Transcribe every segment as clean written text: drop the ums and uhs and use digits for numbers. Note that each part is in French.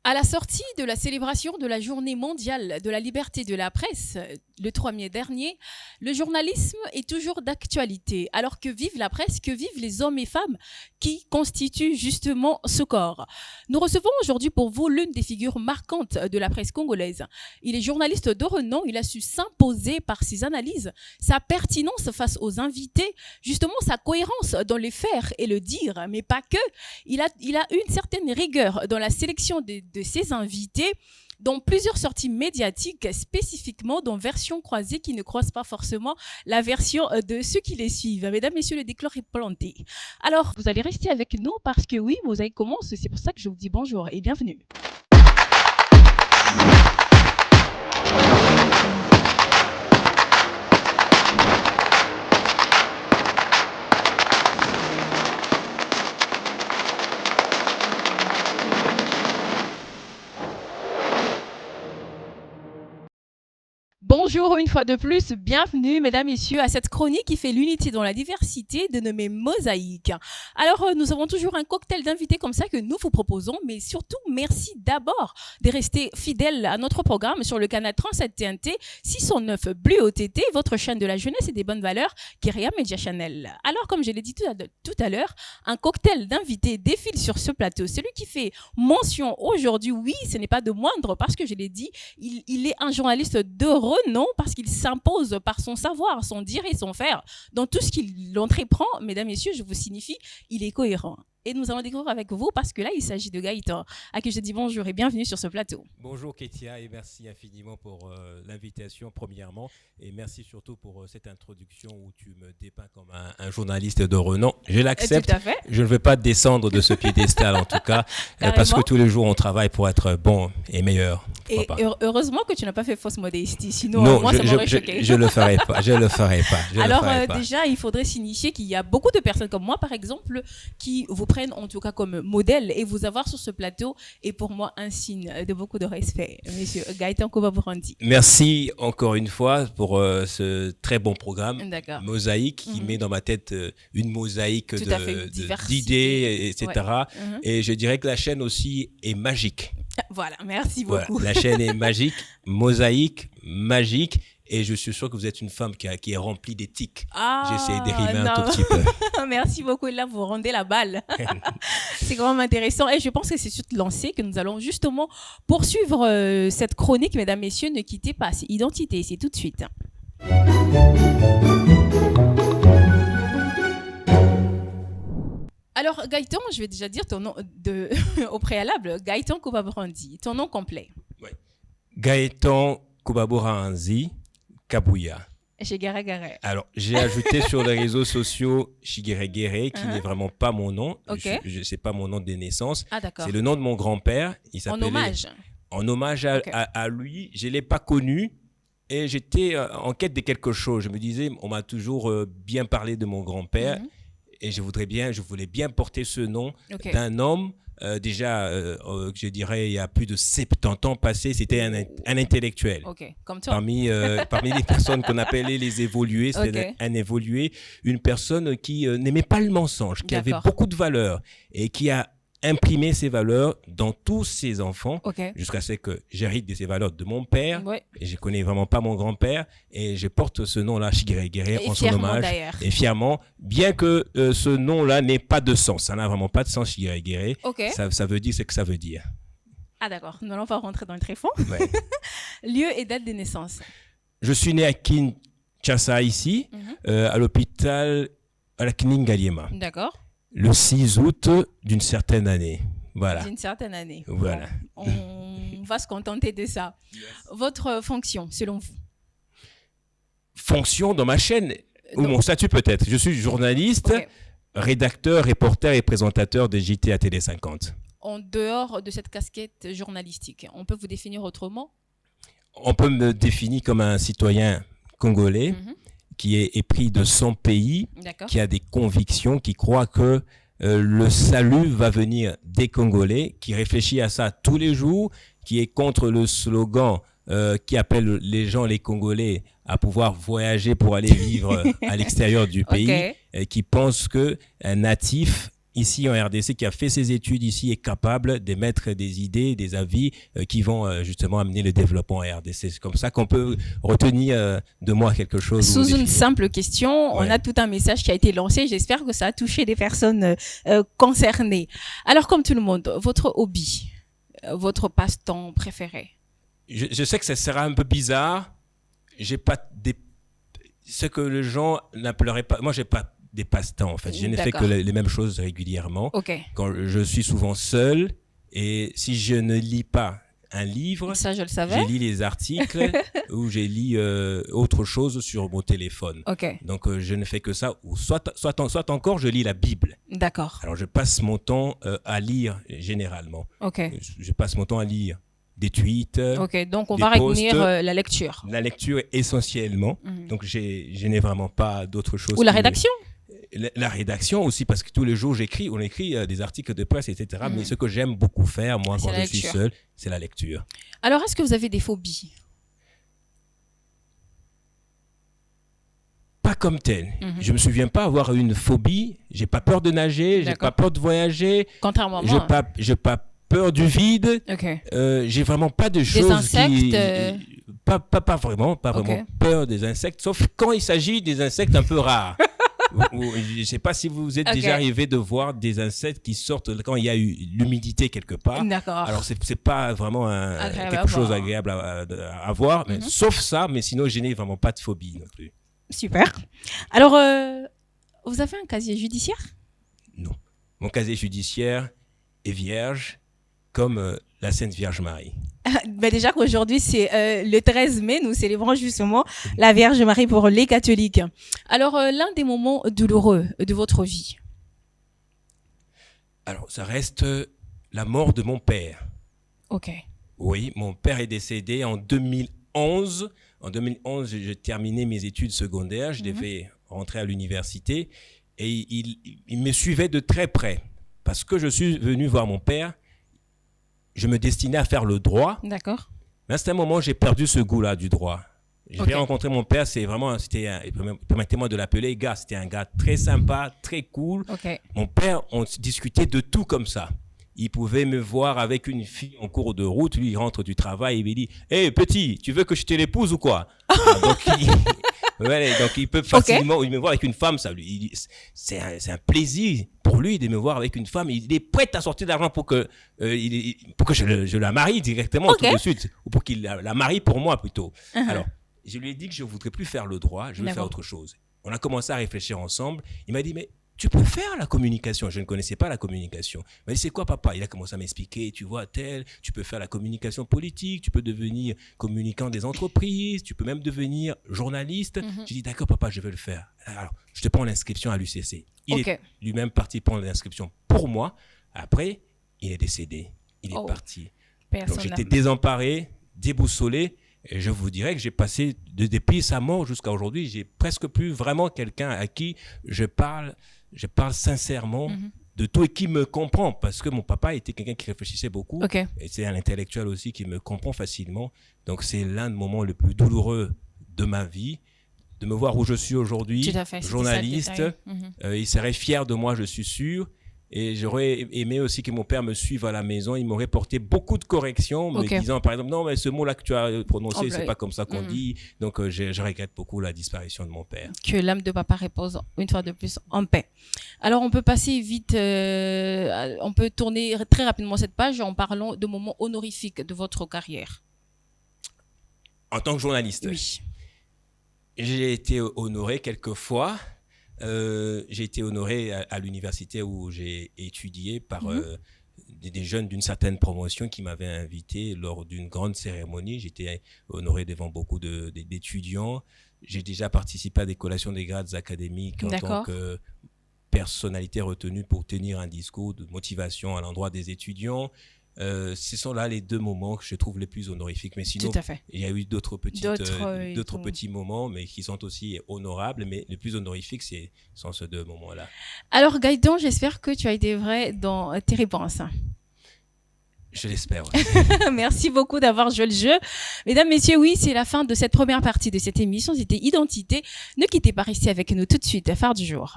À la sortie de la célébration de la Journée mondiale de la liberté de la presse, le 3 mai dernier, le journalisme est toujours d'actualité. Alors que vive la presse, que vivent les hommes et femmes qui constituent justement ce corps. Nous recevons aujourd'hui pour vous l'une des figures marquantes de la presse congolaise. Il est journaliste de renom, il a su s'imposer par ses analyses, sa pertinence face aux invités, justement sa cohérence dans les faire et le dire, mais pas que. Il a une certaine rigueur dans la sélection de ses invités, dans plusieurs sorties médiatiques, spécifiquement dans versions croisées qui ne croisent pas forcément la version de ceux qui les suivent. Mesdames, messieurs, le décor est planté. Alors, vous allez rester avec nous parce que oui, vous allez commencer. C'est pour ça que je vous dis bonjour et bienvenue. Bonjour une fois de plus, bienvenue mesdames, messieurs à cette chronique qui fait l'unité dans la diversité de nommée Mosaïque. Alors nous avons toujours un cocktail d'invités comme ça que nous vous proposons, mais surtout merci d'abord de rester fidèles à notre programme sur le canal 37 TNT 609 Bleu OTT, votre chaîne de la jeunesse et des bonnes valeurs, Kyria Media Channel. Alors comme je l'ai dit tout à l'heure, un cocktail d'invités défile sur ce plateau. Celui qui fait mention aujourd'hui, oui, ce n'est pas de moindre parce que je l'ai dit, il est un journaliste de renom parce qu'il s'impose par son savoir, son dire et son faire. Dans tout ce qu'il entreprend, mesdames, messieurs, je vous signifie, il est cohérent. Et nous allons découvrir avec vous parce que là, il s'agit de Gaëtan, à qui je dis bonjour et bienvenue sur ce plateau. Bonjour Ketia et merci infiniment pour l'invitation premièrement et merci surtout pour cette introduction où tu me dépeins comme un journaliste de renom. Je l'accepte, tout à fait. Je ne veux pas descendre de ce piédestal en tout cas parce que tous les jours on travaille pour être bon et meilleur. Et heureusement que tu n'as pas fait fausse modestie, sinon non, moi ça m'aurait choqué. Je le ferai pas, je le ferai pas. Alors déjà, il faudrait signifier qu'il y a beaucoup de personnes comme moi par exemple qui vous prennent en tout cas comme modèle et vous avoir sur ce plateau est pour moi un signe de beaucoup de respect. Monsieur Gaëtan Kobabourandi. Merci encore une fois pour ce très bon programme Mosaïque qui met dans ma tête une mosaïque d'idées, etc. Ouais. Et je dirais que la chaîne aussi est magique. Voilà, merci beaucoup. Voilà, la chaîne est magique, mosaïque, magique. Et je suis sûr que vous êtes une femme qui est remplie d'éthique. J'essaie de rimer un tout petit peu. Merci beaucoup. Là, vous rendez la balle. C'est quand même intéressant. Et je pense que c'est sur ce lancé que nous allons justement poursuivre cette chronique. Mesdames, messieurs, ne quittez pas. C'est Identité. C'est tout de suite. Alors, Gaëtan, je vais déjà dire ton nom au préalable. Gaëtan Kobabourandi, ton nom complet. Oui. Gaëtan Kobabourandi Kabouya. Chigeregere. Alors, j'ai ajouté sur les réseaux sociaux Chigeregere, qui n'est vraiment pas mon nom. Okay. C'est pas mon nom de naissance. Ah, d'accord. C'est le nom de mon grand-père. En hommage. En hommage à lui. Je ne l'ai pas connu et j'étais en quête de quelque chose. Je me disais, on m'a toujours bien parlé de mon grand-père et je voulais bien porter ce nom d'un homme. Je dirais, il y a plus de 70 ans passés, c'était un intellectuel. Comme toi. Parmi les personnes qu'on appelait les évolués, c'était un évolué, une personne qui n'aimait pas le mensonge, qui avait beaucoup de valeurs et qui a imprimé ces valeurs dans tous ses enfants jusqu'à ce que j'hérite de ces valeurs de mon père. Et je connais vraiment pas mon grand-père et je porte ce nom-là, Chigeregere, en son hommage. Et fièrement, bien que ce nom-là n'ait pas de sens. Ça n'a vraiment pas de sens, Chigeregere. Ça veut dire ce que ça veut dire. Ah d'accord, nous allons pas rentrer dans le tréfonds. Lieu et date de naissance. Je suis né à Kinshasa ici, à l'hôpital à la clinique Ngaliema. D'accord. Le 6 août d'une certaine année. Voilà. D'une certaine année. Voilà. On va se contenter de ça. Yes. Votre fonction, selon vous? Fonction dans ma chaîne ou mon statut peut-être. Je suis journaliste, rédacteur, reporter et présentateur de JT à Télé 50. En dehors de cette casquette journalistique, on peut vous définir autrement? On peut me définir comme un citoyen congolais. Qui est épris de son pays, qui a des convictions, qui croit que le salut va venir des Congolais, qui réfléchit à ça tous les jours, qui est contre le slogan qui appelle les gens, les Congolais, à pouvoir voyager pour aller vivre à l'extérieur du pays, et qui pense qu'un natif ici en RDC, qui a fait ses études ici, est capable d'émettre des idées, des avis qui vont justement amener le développement en RDC. C'est comme ça qu'on peut retenir de moi quelque chose. Sous une simple question, on a tout un message qui a été lancé. J'espère que ça a touché des personnes concernées. Alors, comme tout le monde, votre hobby, votre passe-temps préféré? Je sais que ça sera un peu bizarre. J'ai pas ce que les gens n'appelleraient pas. Moi, j'ai pas des passe-temps en fait. Je ne fais que les mêmes choses régulièrement. Quand je suis souvent seul et si je ne lis pas un livre, ça je le savais. Je lis les articles ou je lis autre chose sur mon téléphone. Donc je ne fais que ça. Ou soit encore je lis la Bible. D'accord. Alors je passe mon temps à lire généralement. Je passe mon temps à lire des tweets. Donc on va retenir la lecture. La lecture essentiellement. Donc je n'ai vraiment pas d'autre chose. Ou la rédaction. La rédaction aussi, parce que tous les jours on écrit des articles de presse, etc. Mais ce que j'aime beaucoup faire, moi, quand je suis seul, c'est la lecture. Alors, est-ce que vous avez des phobies? Pas comme tel. Je me souviens pas avoir une phobie. J'ai pas peur de nager, j'ai pas peur de voyager. Contrairement à moi. J'ai pas peur du vide. J'ai vraiment pas de choses. Des insectes pas vraiment peur des insectes, sauf quand il s'agit des insectes un peu rares. Je ne sais pas si vous êtes déjà arrivé de voir des insectes qui sortent quand il y a eu l'humidité quelque part. Alors, c'est pas vraiment quelque chose agréable à voir, mais sauf ça, mais sinon, je n'ai vraiment pas de phobie non plus. Super. Alors, vous avez un casier judiciaire? Non. Mon casier judiciaire est vierge, comme la Sainte Vierge Marie. Déjà qu'aujourd'hui, c'est le 13 mai, nous célébrons justement la Vierge Marie pour les catholiques. Alors, l'un des moments douloureux de votre vie? Alors, ça reste la mort de mon père. Oui, mon père est décédé en 2011. En 2011, j'ai terminé mes études secondaires. Je devais rentrer à l'université et il me suivait de très près. Parce que je suis venu voir mon père, je me destinais à faire le droit. D'accord. Mais à un moment, j'ai perdu ce goût-là du droit. J'ai rencontré mon père, permettez-moi de l'appeler gars, c'était un gars très sympa, très cool. Mon père, on discutait de tout comme ça. Il pouvait me voir avec une fille en cours de route, lui il rentre du travail, il me dit « Hey petit, tu veux que je te l'épouse ou quoi ?» donc il peut facilement, il me voit avec une femme, c'est un plaisir pour lui de me voir avec une femme. Il est prêt à sortir de l'argent pour que je la marie directement tout de suite, ou pour qu'il la marie pour moi plutôt. Alors, je lui ai dit que je ne voudrais plus faire le droit, je veux faire autre chose. On a commencé à réfléchir ensemble. Il m'a dit, mais tu peux faire la communication. Je ne connaissais pas la communication. Il m'a dit, c'est quoi papa? Il a commencé à m'expliquer, tu vois, tu peux faire la communication politique, tu peux devenir communicant des entreprises, tu peux même devenir journaliste. J'ai dit, d'accord papa, je vais le faire. Alors, je te prends l'inscription à l'UCC. Il est lui-même parti prendre l'inscription pour moi. Après, il est décédé. Il est parti. Donc j'étais désemparé, déboussolé. Et je vous dirais que j'ai passé depuis sa mort jusqu'à aujourd'hui, j'ai presque plus vraiment quelqu'un à qui je parle sincèrement de tout et qui me comprend, parce que mon papa était quelqu'un qui réfléchissait beaucoup et c'est un intellectuel aussi qui me comprend facilement. Donc c'est l'un des moments les plus douloureux de ma vie, de me voir où je suis aujourd'hui, journaliste. Il serait fier de moi, je suis sûr. Et j'aurais aimé aussi que mon père me suive à la maison. Il m'aurait porté beaucoup de corrections, me disant par exemple, non, mais ce mot-là que tu as prononcé, c'est pas comme ça qu'on dit. Donc, je regrette beaucoup la disparition de mon père. Que l'âme de papa repose une fois de plus en paix. Alors, on peut passer vite, on peut tourner très rapidement cette page en parlant de moments honorifiques de votre carrière. En tant que journaliste? Oui. J'ai été honoré quelques fois. J'ai été honoré à l'université où j'ai étudié par des jeunes d'une certaine promotion qui m'avaient invité lors d'une grande cérémonie. J'étais honoré devant beaucoup d'étudiants. J'ai déjà participé à des collations des grades académiques en tant que personnalité retenue pour tenir un discours de motivation à l'endroit des étudiants. Ce sont là les deux moments que je trouve les plus honorifiques. Mais sinon, il y a eu d'autres petits moments, mais qui sont aussi honorables. Mais les plus honorifiques, sont ces deux moments-là. Alors, Gaëtan, j'espère que tu as été vrai dans tes réponses. Je l'espère. Merci beaucoup d'avoir joué le jeu. Mesdames, messieurs, oui, c'est la fin de cette première partie de cette émission. C'était Identité. Ne quittez pas, restez avec nous tout de suite. Phare du jour.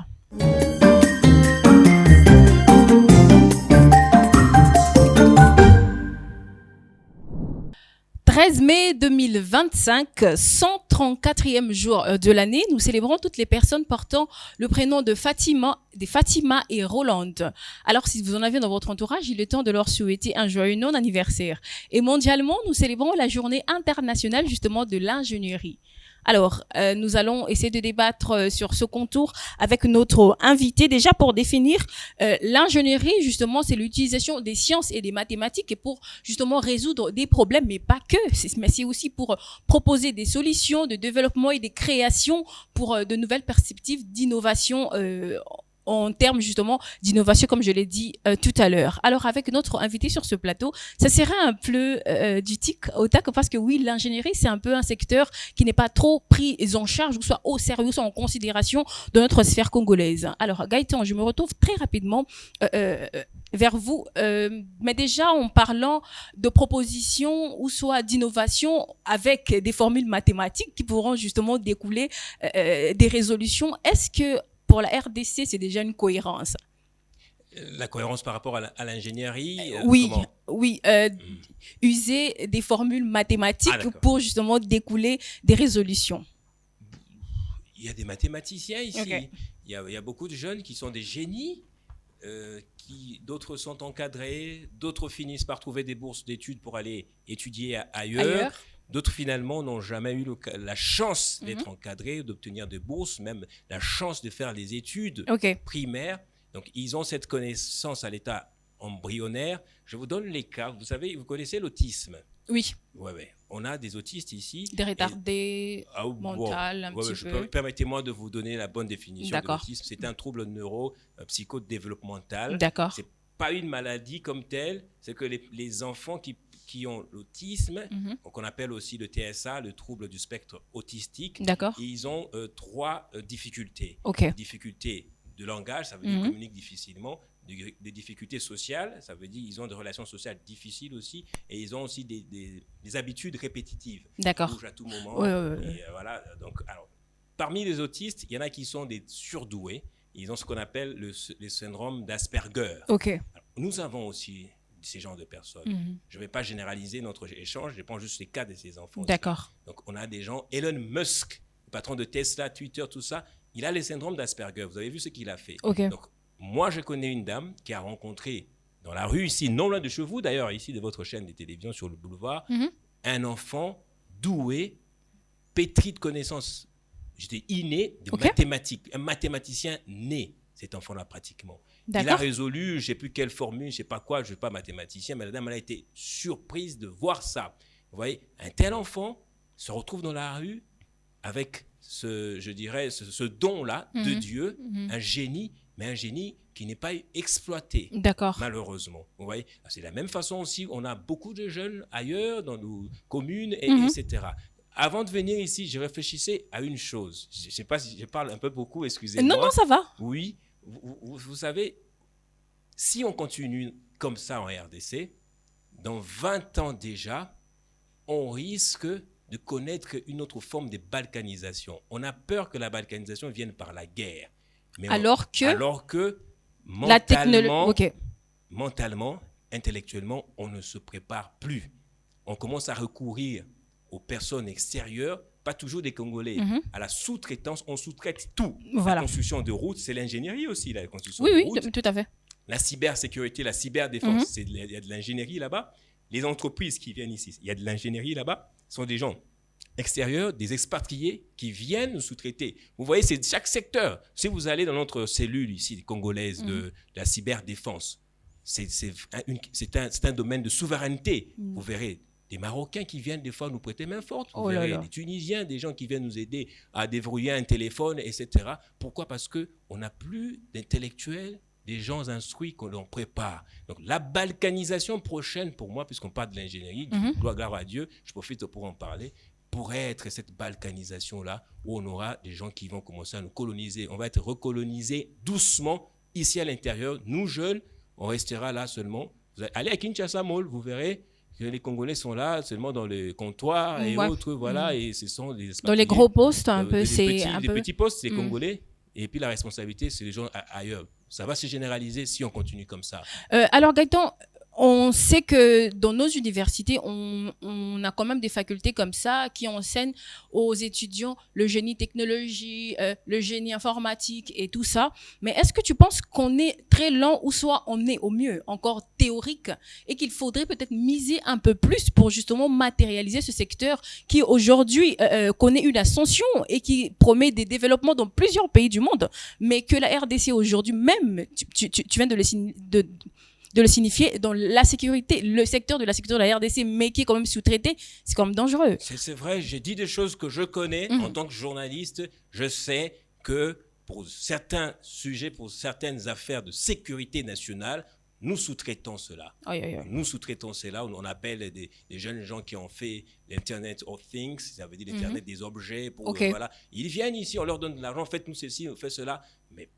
13 mai 2025, 134e jour de l'année, nous célébrons toutes les personnes portant le prénom de Fatima et Roland. Alors, si vous en avez dans votre entourage, il est temps de leur souhaiter un joyeux non-anniversaire. Et mondialement, nous célébrons la journée internationale justement de l'ingénierie. Alors, nous allons essayer de débattre sur ce contour avec notre invité. Déjà, pour définir l'ingénierie, justement, c'est l'utilisation des sciences et des mathématiques et pour justement résoudre des problèmes, mais pas que. Mais c'est aussi pour proposer des solutions de développement et des créations pour de nouvelles perspectives d'innovation en termes justement d'innovation, comme je l'ai dit tout à l'heure. Alors, avec notre invité sur ce plateau, ça serait un peu du tic au tac, parce que oui, l'ingénierie, c'est un peu un secteur qui n'est pas trop pris en charge, ou soit au sérieux, soit en considération de notre sphère congolaise. Alors, Gaëtan, je me retrouve très rapidement vers vous, mais déjà en parlant de propositions ou soit d'innovation avec des formules mathématiques qui pourront justement découler des résolutions. Est-ce que pour la RDC, c'est déjà une cohérence? La cohérence par rapport à l'ingénierie oui, user des formules mathématiques pour justement découler des résolutions. Il y a des mathématiciens ici. Okay. Il y a beaucoup de jeunes qui sont des génies, d'autres sont encadrés, d'autres finissent par trouver des bourses d'études pour aller étudier ailleurs. D'autres, finalement, n'ont jamais eu la chance d'être encadrés, d'obtenir des bourses, même la chance de faire les études primaires. Donc, ils ont cette connaissance à l'état embryonnaire. Je vous donne les cas. Vous savez, vous connaissez l'autisme? Oui. Ouais. On a des autistes ici. Des retardés mentaux, un petit peu. Permettez-moi de vous donner la bonne définition de l'autisme. C'est un trouble neuro-psychodéveloppemental. D'accord. C'est pas une maladie comme telle. C'est que les enfants qui ont l'autisme, qu'on appelle aussi le TSA, le trouble du spectre autistique. D'accord. Ils ont 3 difficultés. Okay. Difficultés de langage, ça veut dire qu'ils communiquent difficilement. Des difficultés sociales, ça veut dire qu'ils ont des relations sociales difficiles aussi. Et ils ont aussi des habitudes répétitives. D'accord. Ils bougent à tout moment. Ouais. Voilà. Donc, alors, parmi les autistes, il y en a qui sont des surdoués. Ils ont ce qu'on appelle le syndrome d'Asperger. Okay. Alors, nous avons aussi ces genres de personnes. Je ne vais pas généraliser notre échange, je prends juste les cas de ces enfants. D'accord. Donc, on a des gens, Elon Musk, le patron de Tesla, Twitter, tout ça, il a le syndrome d'Asperger. Vous avez vu ce qu'il a fait. Okay. Donc, moi, je connais une dame qui a rencontré dans la rue ici, non loin de chez vous, d'ailleurs, ici de votre chaîne de télévision sur le boulevard, un enfant doué, pétri de connaissances, j'étais inné de mathématiques, un mathématicien né, cet enfant-là pratiquement. Il a résolu, je ne sais plus quelle formule, je ne sais pas quoi, je ne suis pas mathématicien, mais la dame, elle a été surprise de voir ça. Vous voyez, un tel enfant se retrouve dans la rue avec ce don-là de Dieu, un génie, mais un génie qui n'est pas exploité, malheureusement. Vous voyez, c'est de la même façon aussi, on a beaucoup de jeunes ailleurs, dans nos communes, etc. Avant de venir ici, je réfléchissais à une chose. Je ne sais pas si je parle un peu beaucoup, excusez-moi. Non, ça va. Oui, vous savez, si on continue comme ça en RDC, dans 20 ans déjà, on risque de connaître une autre forme de balkanisation. On a peur que la balkanisation vienne par la guerre. Mais alors que mentalement, intellectuellement, on ne se prépare plus. On commence à recourir aux personnes extérieures, pas toujours des Congolais, à la sous-traitance. On sous-traite tout. Voilà. La construction de routes, c'est l'ingénierie aussi, la construction de routes. Oui, tout à fait. La cybersécurité, la cyberdéfense, il y a de l'ingénierie là-bas. Les entreprises qui viennent ici, il y a de l'ingénierie là-bas, sont des gens extérieurs, des expatriés qui viennent nous sous-traiter. Vous voyez, c'est chaque secteur. Si vous allez dans notre cellule ici, congolaise, de la cyberdéfense, c'est un domaine de souveraineté. Vous verrez des Marocains qui viennent des fois nous prêter main forte. Vous verrez des Tunisiens, des gens qui viennent nous aider à déverrouiller un téléphone, etc. Pourquoi? Parce qu'on n'a plus d'intellectuels, des gens instruits qu'on l'on prépare. Donc, la balkanisation prochaine, pour moi, puisqu'on parle de l'ingénierie, gloire à Dieu, je profite pour en parler, pourrait être cette balkanisation-là, où on aura des gens qui vont commencer à nous coloniser. On va être recolonisés doucement, ici à l'intérieur. Nous, jeunes, on restera là seulement. Vous allez à Kinshasa Mall, vous verrez que les Congolais sont là seulement dans les comptoirs et autres, voilà, et ce sont des... Dans les gros postes, un peu, c'est un peu... Les petits postes, c'est Congolais, et puis la responsabilité, c'est les gens ailleurs. Ça va se généraliser si on continue comme ça. Alors Gaëtan, on sait que dans nos universités, on a quand même des facultés comme ça qui enseignent aux étudiants le génie technologie, le génie informatique et tout ça. Mais est-ce que tu penses qu'on est très lent ou soit on est au mieux encore théorique et qu'il faudrait peut-être miser un peu plus pour justement matérialiser ce secteur qui aujourd'hui connaît une ascension et qui promet des développements dans plusieurs pays du monde, mais que la RDC aujourd'hui même, tu viens de le signifier, dans la sécurité, le secteur de la sécurité de la RDC, mais qui est quand même sous-traité, c'est quand même dangereux. C'est vrai, j'ai dit des choses que je connais en tant que journaliste. Je sais que pour certains sujets, pour certaines affaires de sécurité nationale, nous sous-traitons cela. Nous sous-traitons cela. On appelle des jeunes gens qui ont fait l'Internet of Things, ça veut dire l'Internet des objets. Voilà. Ils viennent ici, on leur donne de l'argent, faites-nous ceci, on fait cela. Mais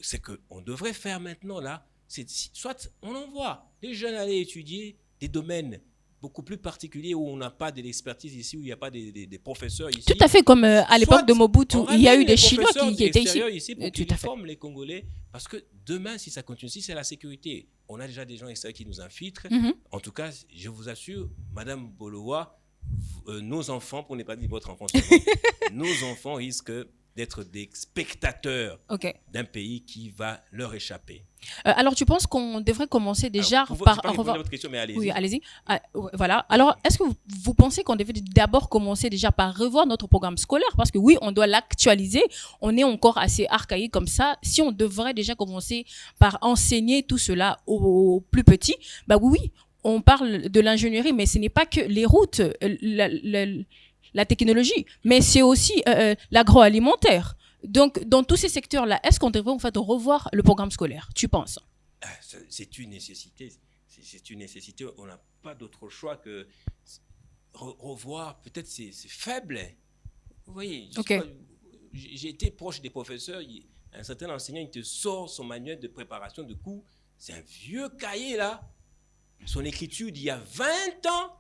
c'est qu'on devrait faire maintenant là, soit on envoie les jeunes aller étudier des domaines beaucoup plus particuliers où on n'a pas de l'expertise ici, où il n'y a pas des professeurs ici. Tout à fait, comme à l'époque de Mobutu, il y a eu des Chinois qui étaient ici pour qu'ils forment les Congolais. Parce que demain, si ça continue, si c'est la sécurité, on a déjà des gens extérieurs qui nous infiltrent. En tout cas, je vous assure, Madame Bolowa, nos enfants, pour ne pas dire votre enfant seulement, nos enfants risquent d'être des spectateurs d'un pays qui va leur échapper. Alors, tu penses qu'on devrait commencer déjà par revoir votre question, mais allez-y. Oui, allez-y. Voilà. Alors, est-ce que vous pensez qu'on devrait d'abord commencer déjà par revoir notre programme scolaire? Parce que oui, on doit l'actualiser. On est encore assez archaïque comme ça. Si on devrait déjà commencer par enseigner tout cela aux plus petits, bah oui, on parle de l'ingénierie, mais ce n'est pas que les routes, la technologie, mais c'est aussi l'agroalimentaire. Donc, dans tous ces secteurs-là, est-ce qu'on devrait en fait revoir le programme scolaire, tu penses? C'est une nécessité. C'est une nécessité. On n'a pas d'autre choix que revoir. Peut-être c'est faible. Vous voyez, j'ai été proche des professeurs. Un certain enseignant, il te sort son manuel de préparation de cours. C'est un vieux cahier, là. Son écriture d'il y a 20 ans.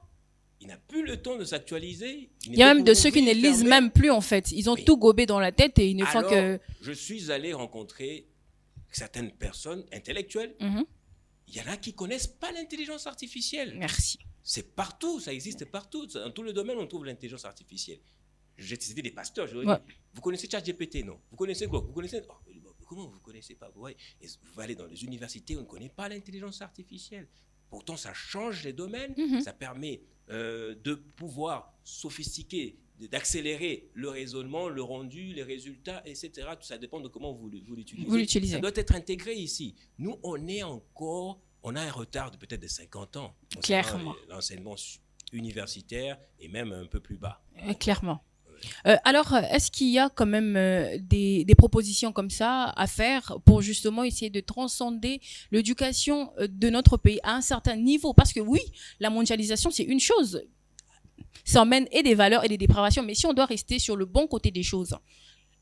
Il n'a plus le temps de s'actualiser. Il y a même de ceux qui ne lisent même plus, en fait. Ils ont tout gobé dans la tête et une fois que... Je suis allé rencontrer certaines personnes intellectuelles. Il y en a qui ne connaissent pas l'intelligence artificielle. Merci. C'est partout, ça existe partout. Dans tous les domaines, on trouve l'intelligence artificielle. J'ai cité des pasteurs. Je leur ai dit, vous connaissez ChatGPT, non? Vous connaissez quoi? Vous connaissez... comment vous ne connaissez pas? Vous allez dans les universités, on ne connaît pas l'intelligence artificielle. Pourtant, ça change les domaines. Ça permet... de pouvoir sophistiquer, d'accélérer le raisonnement, le rendu, les résultats, etc. Tout ça dépend de comment vous l'utilisez. Ça doit être intégré ici. Nous, on a un retard de peut-être de 50 ans. Clairement. L'enseignement universitaire est même un peu plus bas. Clairement. Alors, est-ce qu'il y a quand même des propositions comme ça à faire pour justement essayer de transcender l'éducation de notre pays à un certain niveau? Parce que oui, la mondialisation, c'est une chose. Ça emmène et des valeurs et des dépravations. Mais si on doit rester sur le bon côté des choses,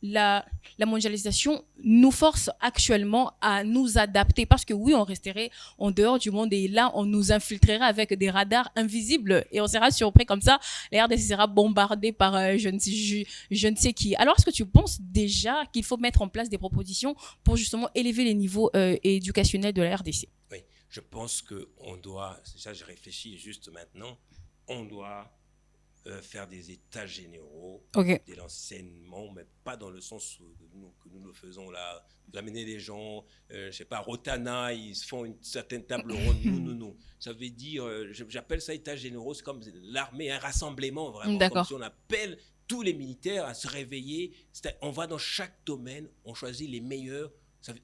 la mondialisation nous force actuellement à nous adapter parce que oui, on resterait en dehors du monde et là, on nous infiltrerait avec des radars invisibles et on sera surpris comme ça. La RDC sera bombardée par je ne sais qui. Alors, est-ce que tu penses déjà qu'il faut mettre en place des propositions pour justement élever les niveaux éducationnels de la RDC? Oui, je pense qu'on doit, c'est ça je réfléchis juste maintenant, on doit faire des états généraux de l'enseignement, mais pas dans le sens que nous le faisons là, d'amener les gens, je sais pas, Rotana, ils se font une certaine table ronde. Non. Ça veut dire, j'appelle ça états généraux, c'est comme l'armée, un rassemblement vraiment, comme si on appelle tous les militaires à se réveiller. On va dans chaque domaine, on choisit les meilleurs,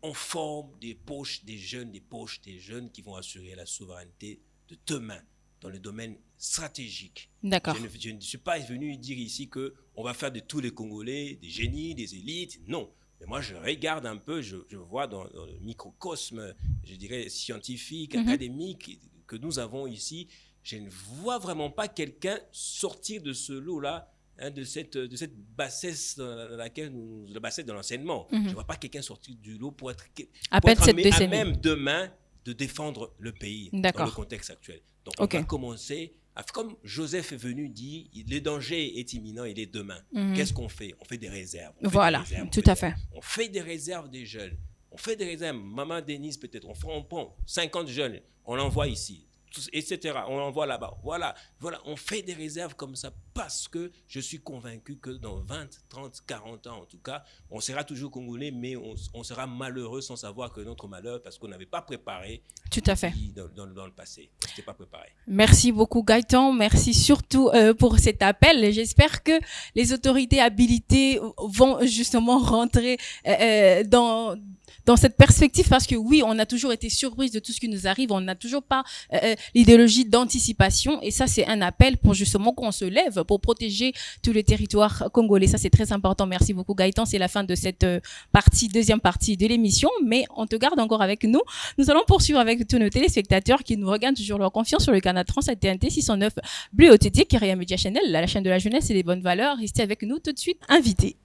on forme des poches des jeunes qui vont assurer la souveraineté de demain dans le domaine stratégique. D'accord. Je ne suis pas venu dire ici qu'on va faire de tous les Congolais des génies, des élites. Non. Mais moi, je regarde un peu, je vois dans le microcosme, je dirais, scientifique, académique que nous avons ici, je ne vois vraiment pas quelqu'un sortir de ce lot-là, de cette bassesse dans laquelle la bassesse de l'enseignement. Je ne vois pas quelqu'un sortir du lot pour être à même demain de défendre le pays dans le contexte actuel. Donc, on va commencer, comme Joseph est venu dire, le danger est imminent, il est demain. Qu'est-ce qu'on fait? On fait des réserves. Voilà, tout à fait. On fait des réserves des jeunes. On fait des réserves. Maman Denise, peut-être, on prend 50 jeunes, on l'envoie ici. etc. On l'envoie là-bas. Voilà, on fait des réserves comme ça parce que je suis convaincu que dans 20, 30, 40 ans, en tout cas, on sera toujours Congolais, mais on sera malheureux sans savoir que notre malheur, parce qu'on n'avait pas préparé. Tout à fait. Dans le passé. On n'était pas préparé. Merci beaucoup, Gaëtan. Merci surtout pour cet appel. J'espère que les autorités habilitées vont justement rentrer dans cette perspective, parce que oui, on a toujours été surprise de tout ce qui nous arrive, on n'a toujours pas l'idéologie d'anticipation, et ça c'est un appel pour justement qu'on se lève pour protéger tout le territoire congolais. Ça c'est très important. Merci beaucoup, Gaëtan. C'est la fin de cette deuxième partie de l'émission, mais on te garde encore avec nous. Nous allons poursuivre avec tous nos téléspectateurs qui nous regardent toujours leur confiance sur le canal Trans TNT 609 Bleu OTT, Kyria Media Channel, la chaîne de la jeunesse et des bonnes valeurs. Restez avec nous tout de suite, invités.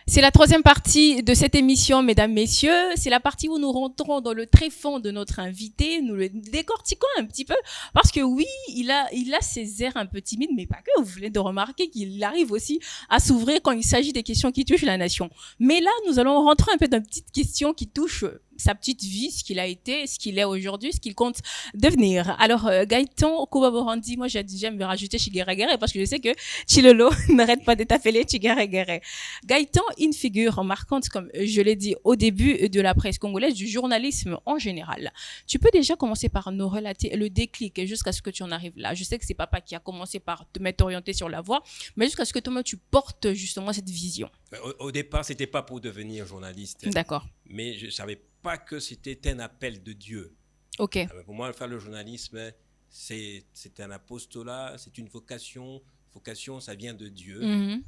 C'est la troisième partie de cette émission, mesdames, messieurs. C'est la partie où nous rentrons dans le tréfonds de notre invité, nous le décortiquons un petit peu, parce que oui, il a ses airs un peu timides, mais pas que. Vous venez de remarquer qu'il arrive aussi à s'ouvrir quand il s'agit des questions qui touchent la nation. Mais là, nous allons rentrer un peu dans une petite question qui touche sa petite vie, ce qu'il a été, ce qu'il est aujourd'hui, ce qu'il compte devenir. Alors, Gaëtan Kubaborandi, moi j'aime me rajouter Chigeregere parce que je sais que Chilolo n'arrête pas de t'appeler Chigeregere. Gaëtan, une figure marquante, comme je l'ai dit au début, de la presse congolaise, du journalisme en général. Tu peux déjà commencer par nous relater le déclic jusqu'à ce que tu en arrives là. Je sais que c'est papa qui a commencé par te mettre orienté sur la voie, mais jusqu'à ce que toi tu portes justement cette vision. Au départ, c'était pas pour devenir journaliste. D'accord. Mais je savais pas que c'était un appel de Dieu. Ok. Pour moi, faire le journalisme, c'est un apostolat, c'est une vocation. Vocation, ça vient de Dieu. Mm-hmm.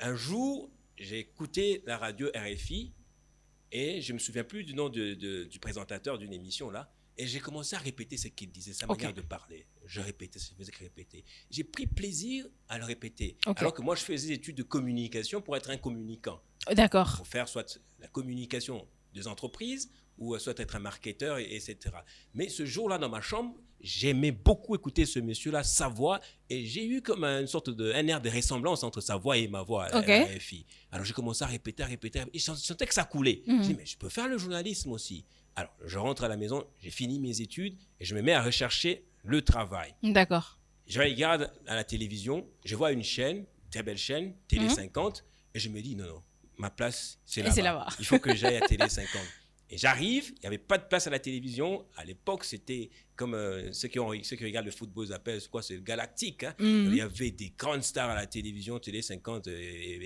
Un jour, j'ai écouté la radio RFI et je me souviens plus du nom du présentateur d'une émission là. Et j'ai commencé à répéter ce qu'il disait, sa manière de parler. Je répétais, je faisais que répéter. J'ai pris plaisir à le répéter. Alors que moi, je faisais des études de communication pour être un communicant. D'accord. Pour faire soit la communication des entreprises ou soit être un marketeur, etc. Mais ce jour-là, dans ma chambre, j'aimais beaucoup écouter ce monsieur-là, sa voix, et j'ai eu comme un air de ressemblance entre sa voix et ma voix à la RFI. Alors j'ai commencé à répéter, et je sentais que ça coulait. Je dis, mais je peux faire le journalisme aussi. Alors, je rentre à la maison, j'ai fini mes études et je me mets à rechercher le travail. D'accord. Je regarde à la télévision, je vois une chaîne, très belle chaîne, Télé 50, et je me dis, non, ma place, c'est là-bas. Il faut que j'aille à Télé 50. Et j'arrive, il n'y avait pas de place à la télévision. À l'époque, c'était comme ceux qui regardent le football, ils appellent c'est le galactique. Hein. Il y avait des grandes stars à la télévision, Télé 50,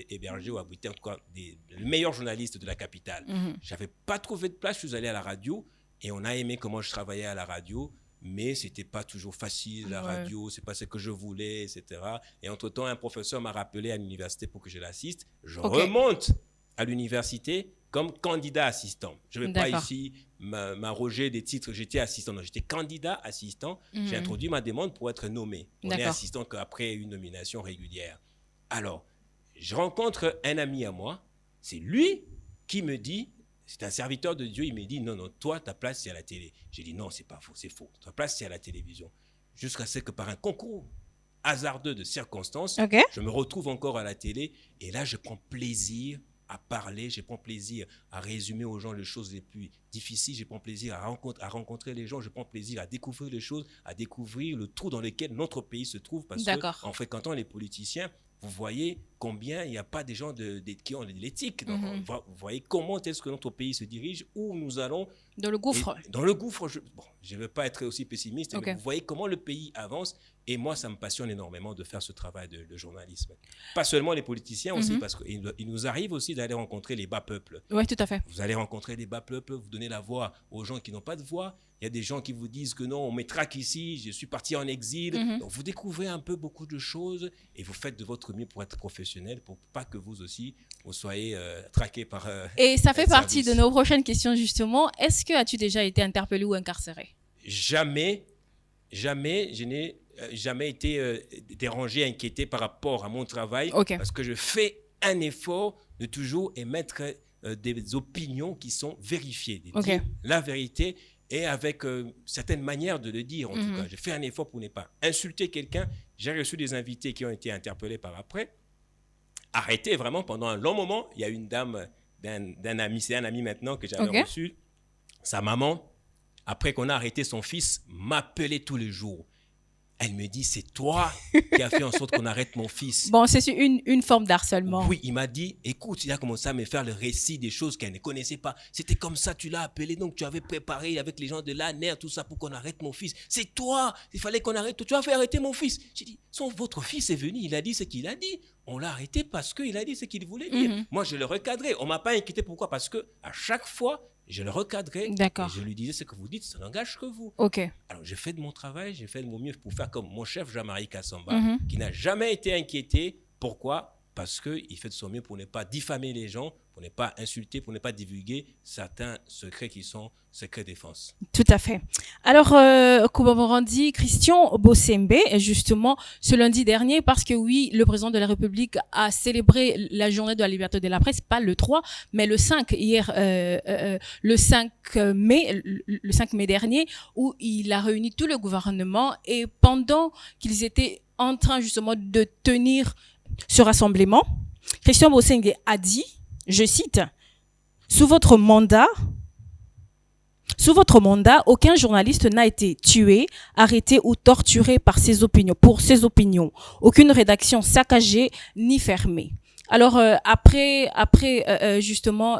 hébergés ou abrités, en tout cas, les meilleurs journalistes de la capitale. Je n'avais pas trouvé de place, je suis allé à la radio et on a aimé comment je travaillais à la radio. Mais ce n'était pas toujours facile, la radio, ce n'est pas ce que je voulais, etc. Et entre-temps, un professeur m'a rappelé à l'université pour que je l'assiste. Je remonte à l'université comme candidat assistant. Je ne vais pas ici m'arroger des titres, j'étais assistant. Non, j'étais candidat assistant. J'ai introduit ma demande pour être nommé. On est assistant qu'après une nomination régulière. Alors, je rencontre un ami à moi. C'est lui qui me dit, c'est un serviteur de Dieu, il me dit, non, toi, ta place, c'est à la télé. J'ai dit, non, c'est pas faux, c'est faux. Ta place, c'est à la télévision. Jusqu'à ce que par un concours hasardeux de circonstances, je me retrouve encore à la télé. Et là, je prends plaisir à parler, je prends plaisir à résumer aux gens les choses les plus difficiles, je prends plaisir à rencontrer les gens, je prends plaisir à découvrir les choses, à découvrir le trou dans lequel notre pays se trouve, parce qu'en fréquentant les politiciens, vous voyez combien il n'y a pas des gens qui ont de l'éthique. Vous voyez comment est-ce que notre pays se dirige, où nous allons. Dans le gouffre. Dans le gouffre, je ne veux pas être aussi pessimiste, mais vous voyez comment le pays avance. Et moi, ça me passionne énormément de faire ce travail de journalisme. Pas seulement les politiciens aussi, parce qu'il nous arrive aussi d'aller rencontrer les bas peuples. Oui, tout à fait. Vous allez rencontrer les bas peuples, vous donnez la voix aux gens qui n'ont pas de voix. Il y a des gens qui vous disent que non, on me traque ici, je suis parti en exil. Donc, vous découvrez un peu beaucoup de choses et vous faites de votre mieux pour être professionnel, pour pas que vous aussi, vous soyez traqué par... et ça fait partie de nos prochaines questions, justement. Est-ce que as-tu déjà été interpellé ou incarcéré? Jamais, je n'ai jamais été dérangé, inquiété par rapport à mon travail, parce que je fais un effort de toujours émettre des opinions qui sont vérifiées, de dire la vérité et avec certaines manières de le dire. En tout cas, je fais un effort pour ne pas insulter quelqu'un. J'ai reçu des invités qui ont été interpellés par après. arrêté vraiment pendant un long moment. Il y a une dame d'un ami, c'est un ami maintenant que j'avais reçu, sa maman, après qu'on a arrêté son fils, m'appelait tous les jours. Elle me dit, c'est toi qui as fait en sorte qu'on arrête mon fils. Bon, c'est une forme d'harcèlement. Oui, il m'a dit, écoute, il a commencé à me faire le récit des choses qu'elle ne connaissait pas. C'était comme ça, tu l'as appelé, donc tu avais préparé avec les gens de l'ANER, tout ça pour qu'on arrête mon fils. C'est toi, il fallait qu'on arrête, tu as fait arrêter mon fils. J'ai dit, votre fils est venu, il a dit ce qu'il a dit. On l'a arrêté parce qu'il a dit ce qu'il voulait dire. Moi, je le recadrais. On ne m'a pas inquiété. Pourquoi? Parce qu'à chaque fois, je le recadrais. D'accord. Et je lui disais, ce que vous dites, ça n'engage que vous. OK. Alors, j'ai fait de mon travail, j'ai fait de mon mieux pour faire comme mon chef Jean-Marie Kassamba, qui n'a jamais été inquiété. Pourquoi? Parce qu'il fait de son mieux pour ne pas diffamer les gens, pour ne pas insulter, pour ne pas divulguer certains secrets qui sont secrets défense. Tout à fait. Alors, Koubamorandi, Christian Bossembe, justement, ce lundi dernier, parce que oui, le président de la République a célébré la journée de la liberté de la presse, pas le 3, mais le 5, hier, le 5 mai dernier, où il a réuni tout le gouvernement et pendant qu'ils étaient en train justement de tenir ce rassemblement, Christian Bossembe a dit, je cite, sous votre mandat, aucun journaliste n'a été tué, arrêté ou torturé pour ses opinions. Aucune rédaction saccagée ni fermée. Alors, après justement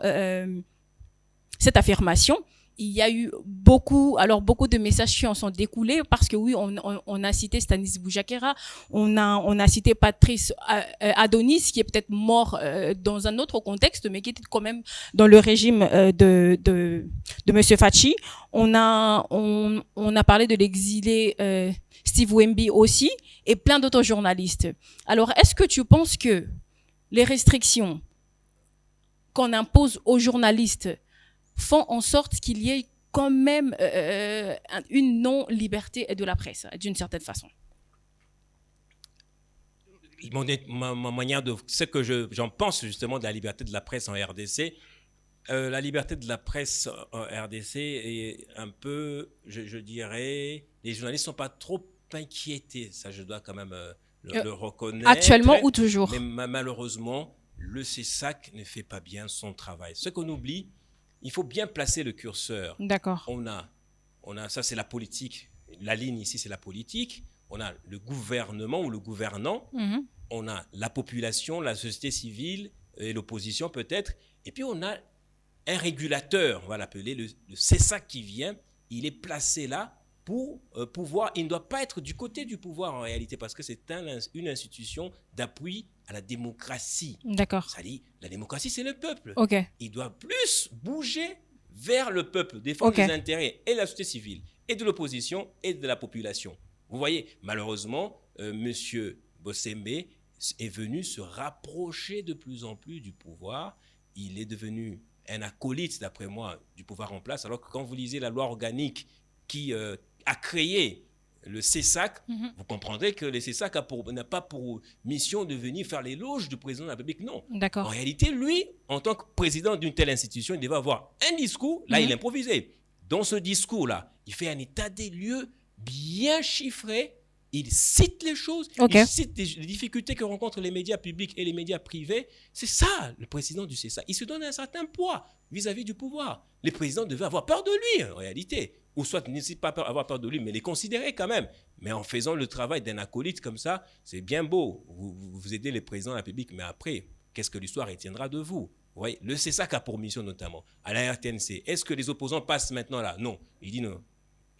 cette affirmation, il y a eu beaucoup de messages qui en sont découlés parce que oui, on a cité Stanis Boujakera, on a cité Patrice Adonis qui est peut-être mort dans un autre contexte mais qui était quand même dans le régime de Monsieur Fachi. On a parlé de l'exilé Steve Wemby aussi et plein d'autres journalistes. Alors, est-ce que tu penses que les restrictions qu'on impose aux journalistes font en sorte qu'il y ait quand même une non-liberté de la presse, d'une certaine façon? Ma manière de... Ce que j'en pense justement de la liberté de la presse en RDC, la liberté de la presse en RDC est un peu, je dirais, les journalistes ne sont pas trop inquiétés, ça je dois quand même le reconnaître. Actuellement ou toujours? Mais malheureusement, le CESAC ne fait pas bien son travail. Ce qu'on oublie, il faut bien placer le curseur. D'accord. On a ça, c'est la politique. La ligne ici, c'est la politique. On a le gouvernement ou le gouvernant. On a la population, la société civile et l'opposition peut-être. Et puis, on a un régulateur, on va l'appeler le CESAC qui vient. Il est placé là pour pouvoir. Il ne doit pas être du côté du pouvoir en réalité parce que c'est une institution d'appui à la démocratie. D'accord. Ça dit, la démocratie, c'est le peuple. Okay. Il doit plus bouger vers le peuple, défendre les intérêts et de la société civile, et de l'opposition, et de la population. Vous voyez, malheureusement, M. Bossembe est venu se rapprocher de plus en plus du pouvoir. Il est devenu un acolyte, d'après moi, du pouvoir en place, alors que quand vous lisez la loi organique qui a créé le CESAC, vous comprendrez que le CESAC n'a pas pour mission de venir faire l'éloge du président de la République, non. D'accord. En réalité, lui, en tant que président d'une telle institution, il devait avoir un discours, là il improvisait. Dans ce discours-là, il fait un état des lieux bien chiffré, il cite les choses, il cite les difficultés que rencontrent les médias publics et les médias privés. C'est ça, le président du CESAC. Il se donne un certain poids vis-à-vis du pouvoir. Les présidents devaient avoir peur de lui, en réalité. Ou soit ne pas avoir peur de lui, mais les considérer quand même. Mais en faisant le travail d'un acolyte comme ça, c'est bien beau. Vous aidez les présidents de la République, mais après, qu'est-ce que l'histoire retiendra de vous? Vous voyez, le CESAC a pour mission notamment, à la RTNC. Est-ce que les opposants passent maintenant là? Non. Il dit non.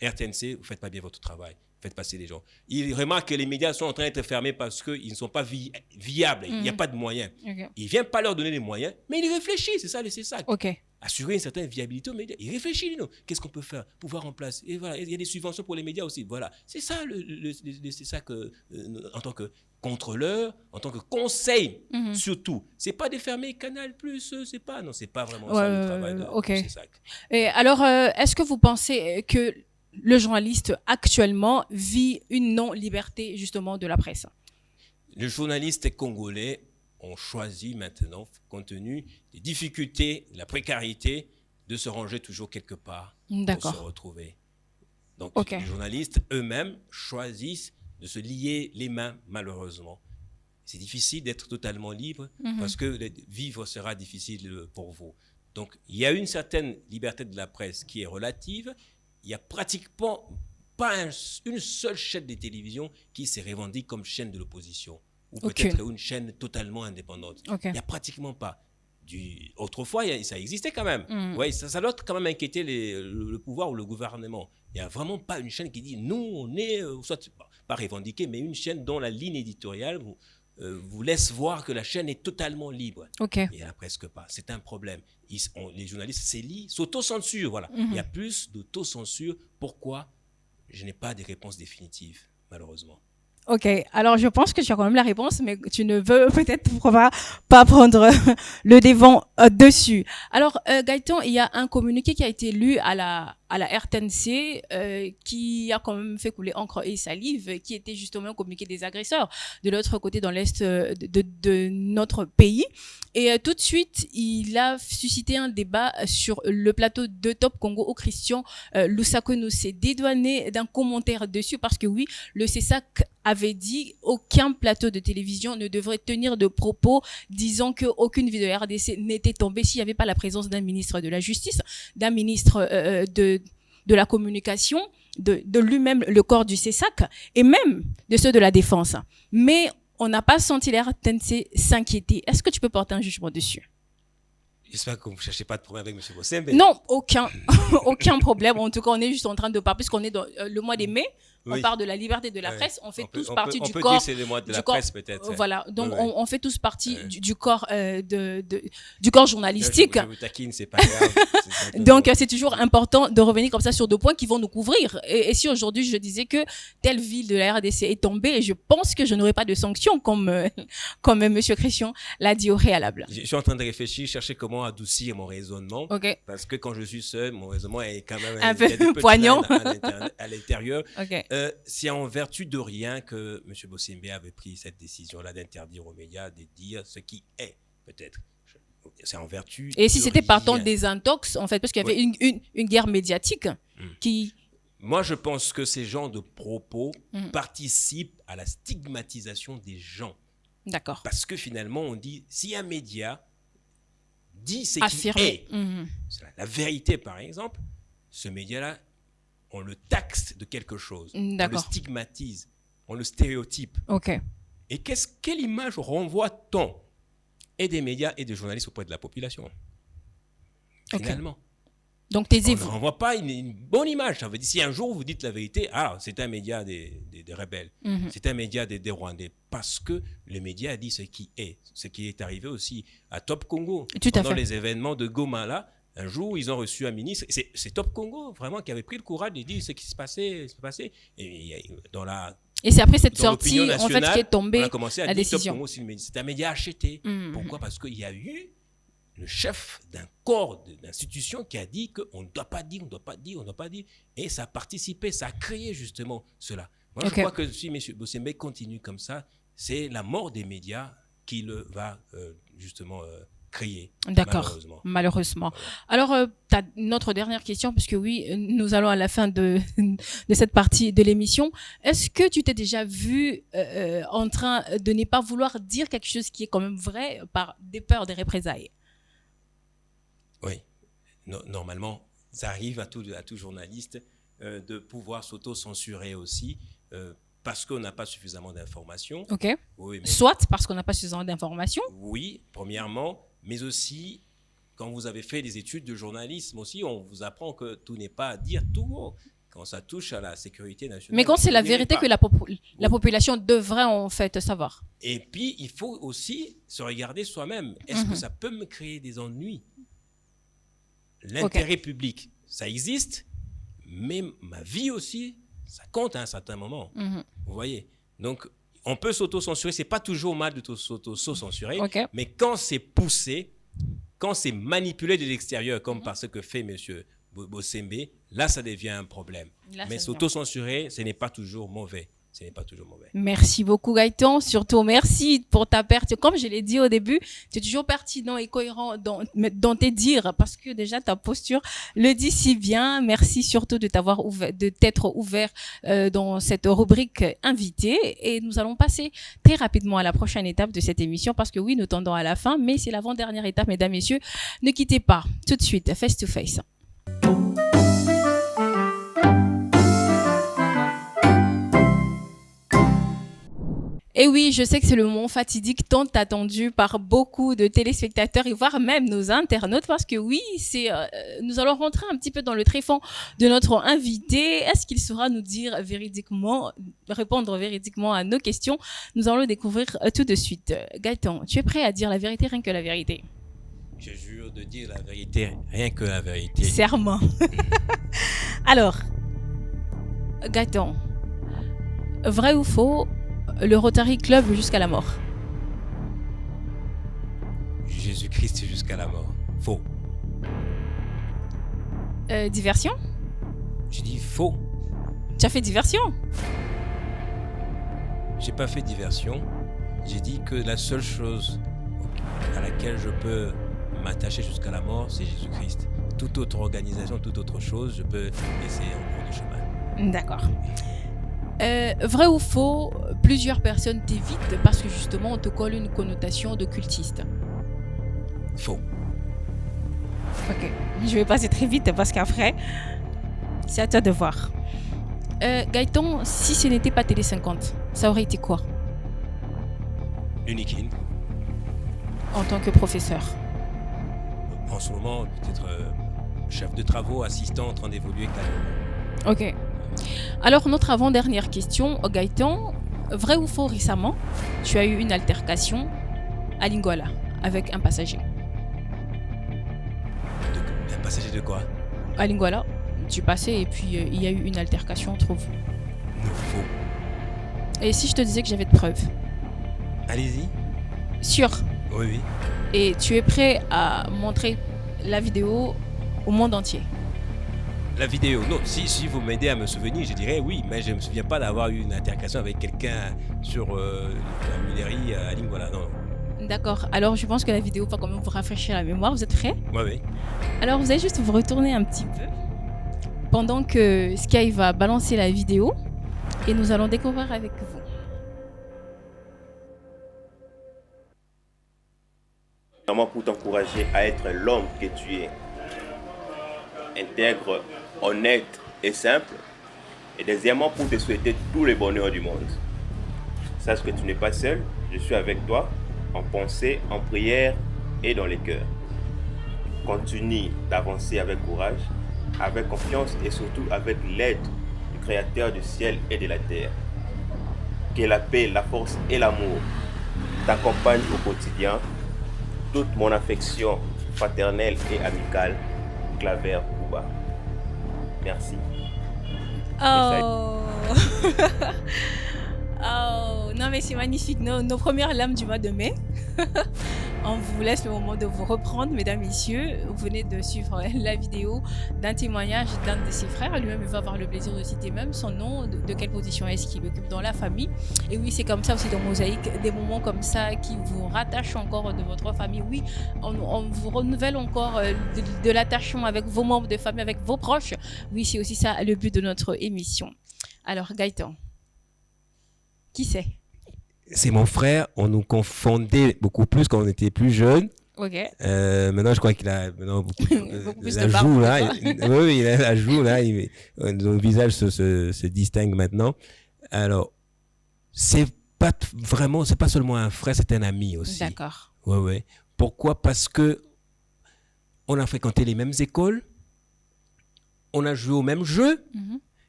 RTNC, vous ne faites pas bien votre travail. Faites passer les gens. Il remarque que les médias sont en train d'être fermés parce qu'ils ne sont pas viables. Il n'y a pas de moyens. Okay. Il ne vient pas leur donner les moyens, mais il réfléchit. C'est ça le CESAC. Assurer une certaine viabilité aux médias. Il réfléchit, non. Qu'est-ce qu'on peut faire? Pouvoir en place. Et voilà, il y a des subventions pour les médias aussi. Voilà. C'est ça le CESAC en tant que contrôleur, en tant que conseil, surtout. C'est pas de fermer Canal+, c'est pas vraiment ça le travail du CESAC. Et alors, est-ce que vous pensez que le journaliste actuellement vit une non-liberté justement de la presse? Les journalistes congolais ont choisi maintenant, compte tenu des difficultés, de la précarité, de se ranger toujours quelque part pour se retrouver. Donc les journalistes eux-mêmes choisissent de se lier les mains, malheureusement. c'est difficile d'être totalement libre parce que vivre sera difficile pour vous. Donc, il y a une certaine liberté de la presse qui est relative. Il n'y a pratiquement pas une seule chaîne de télévision qui se revendique comme chaîne de l'opposition ou peut-être une chaîne totalement indépendante. Il n'y a pratiquement pas. Autrefois, ça existait quand même. Ouais, ça doit quand même inquiéter le pouvoir ou le gouvernement. Il n'y a vraiment pas une chaîne qui dit nous, on est, soit pas revendiqué, mais une chaîne dont la ligne éditoriale vous laisse voir que la chaîne est totalement libre. Il n'y en a presque pas. C'est un problème. Les journalistes s'auto-censurent. Voilà. Il y a plus d'auto-censure. Pourquoi? Je n'ai pas de réponse définitive, malheureusement. Ok, alors je pense que tu as quand même la réponse, mais tu ne veux peut-être pas prendre le devant dessus. Alors Gaëtan, il y a un communiqué qui a été lu à la RTNC qui a quand même fait couler encre et salive, qui était justement un communiqué des agresseurs de l'autre côté dans l'est de notre pays. Et tout de suite, il a suscité un débat sur le plateau de Top Congo où Christian Lusakono s'est dédouané d'un commentaire dessus parce que oui, le CESAC avait dit aucun plateau de télévision ne devrait tenir de propos disant qu'aucune vidéo de RDC n'était tombée s'il n'y avait pas la présence d'un ministre de la Justice, d'un ministre de la Communication, de lui-même le corps du CESAC et même de ceux de la Défense. Mais on n'a pas senti la RTNC s'inquiéter. Est-ce que tu peux porter un jugement dessus? J'espère que vous ne cherchez pas de problème avec M. Bossembe. Non, aucun problème. En tout cas, on est juste en train de parler, puisqu'on est dans le mois de mai. On parle de la liberté de la presse. On fait tous partie du corps. On peut dire que c'est le mois de la presse, peut-être. Voilà. Donc, on fait tous partie du corps du corps journalistique. Je vous taquine, c'est pas grave. Donc, c'est toujours important de revenir comme ça sur 2 points qui vont nous couvrir. Et si aujourd'hui, je disais que telle ville de la RDC est tombée, je pense que je n'aurai pas de sanctions, comme M. Christian l'a dit au préalable. Je suis en train de réfléchir, chercher comment adoucir mon raisonnement. Parce que quand je suis seul, mon raisonnement est quand même un peu poignant à l'intérieur. C'est en vertu de rien que M. Bossembe avait pris cette décision-là d'interdire aux médias de dire ce qui est, peut-être. C'est en vertu. Et si c'était partant des intox, en fait, parce qu'il y avait une guerre médiatique qui. Moi, je pense que ces genres de propos participent à la stigmatisation des gens. D'accord. Parce que finalement, on dit, si un média dit ce qui est, la vérité par exemple, ce média-là, on le taxe de quelque chose, on le stigmatise, on le stéréotype. Et quelle image renvoie-t-on et des médias et des journalistes auprès de la population finalement? Donc, on ne renvoie pas une bonne image. Ça veut dire, si un jour vous dites la vérité, c'est un média des rebelles, c'est un média des Rwandais, parce que le média a dit ce qui est arrivé aussi à Top Congo. Pendant les événements de Goma, là, un jour, ils ont reçu un ministre. C'est Top Congo, vraiment, qui avait pris le courage de dire ce qui se passait. Et c'est après cette sortie, en fait, qui est tombée on a commencé à la dire décision. Top Congo, c'est un média acheté. Pourquoi? Parce qu'il y a eu le chef d'un corps d'institution qui a dit qu'on ne doit pas dire, on ne doit pas dire, on ne doit pas dire. Et ça a participé, ça a créé justement cela. Moi, je crois que si M. Bossembe continue comme ça, c'est la mort des médias qui le va justement créer. D'accord, malheureusement. Alors, notre dernière question, parce que oui, nous allons à la fin de cette partie de l'émission. Est-ce que tu t'es déjà vu en train de ne pas vouloir dire quelque chose qui est quand même vrai par des peurs des représailles? Oui, normalement, ça arrive à tout journaliste de pouvoir s'auto-censurer aussi parce qu'on n'a pas suffisamment d'informations. Soit parce qu'on n'a pas suffisamment d'informations. Oui, premièrement, mais aussi quand vous avez fait des études de journalisme aussi, on vous apprend que tout n'est pas à dire tout haut. Quand ça touche à la sécurité nationale. Mais quand c'est la vérité que la population devrait en fait savoir. Et puis, il faut aussi se regarder soi-même. Est-ce que ça peut me créer des ennuis? L'intérêt public, ça existe, mais ma vie aussi, ça compte à un certain moment. Vous voyez? Donc, on peut s'auto-censurer. C'est pas toujours mal de s'auto-censurer, mais quand c'est poussé, quand c'est manipulé de l'extérieur, comme par ce que fait M. Bossembe, là, ça devient un problème. Mais s'auto-censurer, ce n'est pas toujours mauvais. ce n'est pas toujours mauvais. Merci beaucoup Gaëtan, surtout merci pour ta perte. Comme je l'ai dit au début, tu es toujours pertinent et cohérent dans tes dires parce que déjà ta posture le dit si bien. Merci surtout de t'être ouvert dans cette rubrique invité et nous allons passer très rapidement à la prochaine étape de cette émission parce que oui, nous tendons à la fin, mais c'est l'avant-dernière étape, mesdames, messieurs. Ne quittez pas tout de suite, face to face. Et oui, je sais que c'est le moment fatidique tant attendu par beaucoup de téléspectateurs et voire même nos internautes parce que oui, nous allons rentrer un petit peu dans le tréfonds de notre invité. Est-ce qu'il saura nous dire répondre véridiquement à nos questions? Nous allons le découvrir tout de suite. Gaëtan, tu es prêt à dire la vérité, rien que la vérité? Je jure de dire la vérité, rien que la vérité. Serment. Alors, Gaëtan, vrai ou faux? Le Rotary Club jusqu'à la mort. Jésus-Christ jusqu'à la mort. Faux. Diversion? J'ai dit faux. Tu as fait diversion? J'ai pas fait diversion. J'ai dit que la seule chose à laquelle je peux m'attacher jusqu'à la mort, c'est Jésus-Christ. Toute autre organisation, toute autre chose, je peux laisser en cours de chemin. D'accord. Vrai ou faux, plusieurs personnes t'évitent parce que justement on te colle une connotation de cultiste. Faux. Ok, je vais passer très vite parce qu'après, c'est à toi de voir. Gaëtan, si ce n'était pas Télé 50, ça aurait été quoi? Unikin. En tant que professeur. En ce moment, peut-être chef de travaux, assistant en train d'évoluer carrément. Ok. Alors, notre avant-dernière question, Gaëtan, vrai ou faux, récemment, tu as eu une altercation à Linguala avec un passager. Un passager de quoi? À Linguala, tu passais et puis il y a eu une altercation entre vous. Non, faux. Et si je te disais que j'avais de preuves? Allez-y. Sûr? Oui, oui. Et tu es prêt à montrer la vidéo au monde entier? La vidéo, non, si vous m'aidez à me souvenir, je dirais oui, mais je ne me souviens pas d'avoir eu une altercation avec quelqu'un sur la Mulerie à Linguala, non. D'accord, alors je pense que la vidéo va quand même vous rafraîchir la mémoire, vous êtes prêts? Oui, oui. Alors vous allez juste vous retourner un petit peu pendant que Sky va balancer la vidéo et nous allons découvrir avec vous. Vraiment pour t'encourager à être l'homme que tu es. Intègre, honnête et simple. Et deuxièmement, pour te souhaiter tout le bonheur du monde. Sache que tu n'es pas seul, je suis avec toi, en pensée, en prière et dans les cœurs. Continue d'avancer avec courage, avec confiance et surtout avec l'aide du Créateur du ciel et de la terre. Que la paix, la force et l'amour t'accompagnent au quotidien. Toute mon affection fraternelle et amicale, Claver Kouba. Merci. Oh. Oh, non mais c'est magnifique, nos premières lames du mois de mai. On vous laisse le moment de vous reprendre, mesdames, messieurs. Vous venez de suivre la vidéo d'un témoignage d'un de ses frères. Lui-même, il va avoir le plaisir de citer même son nom, de quelle position est-ce qu'il occupe dans la famille. Et oui, c'est comme ça aussi dans Mosaïque, des moments comme ça qui vous rattachent encore de votre famille. Oui, on vous renouvelle encore de l'attachement avec vos membres de famille, avec vos proches. Oui, c'est aussi ça le but de notre émission. Alors, Gaëtan, qui c'est? C'est mon frère, on nous confondait beaucoup plus quand on était plus jeunes. Ok. Maintenant, je crois qu'il a beaucoup plus la de joue barbe, là. Oui, il a la joue là. Nos visages se distinguent maintenant. Alors, c'est pas seulement un frère, c'est un ami aussi. D'accord. Ouais. Pourquoi? Parce que on a fréquenté les mêmes écoles, on a joué aux mêmes jeux,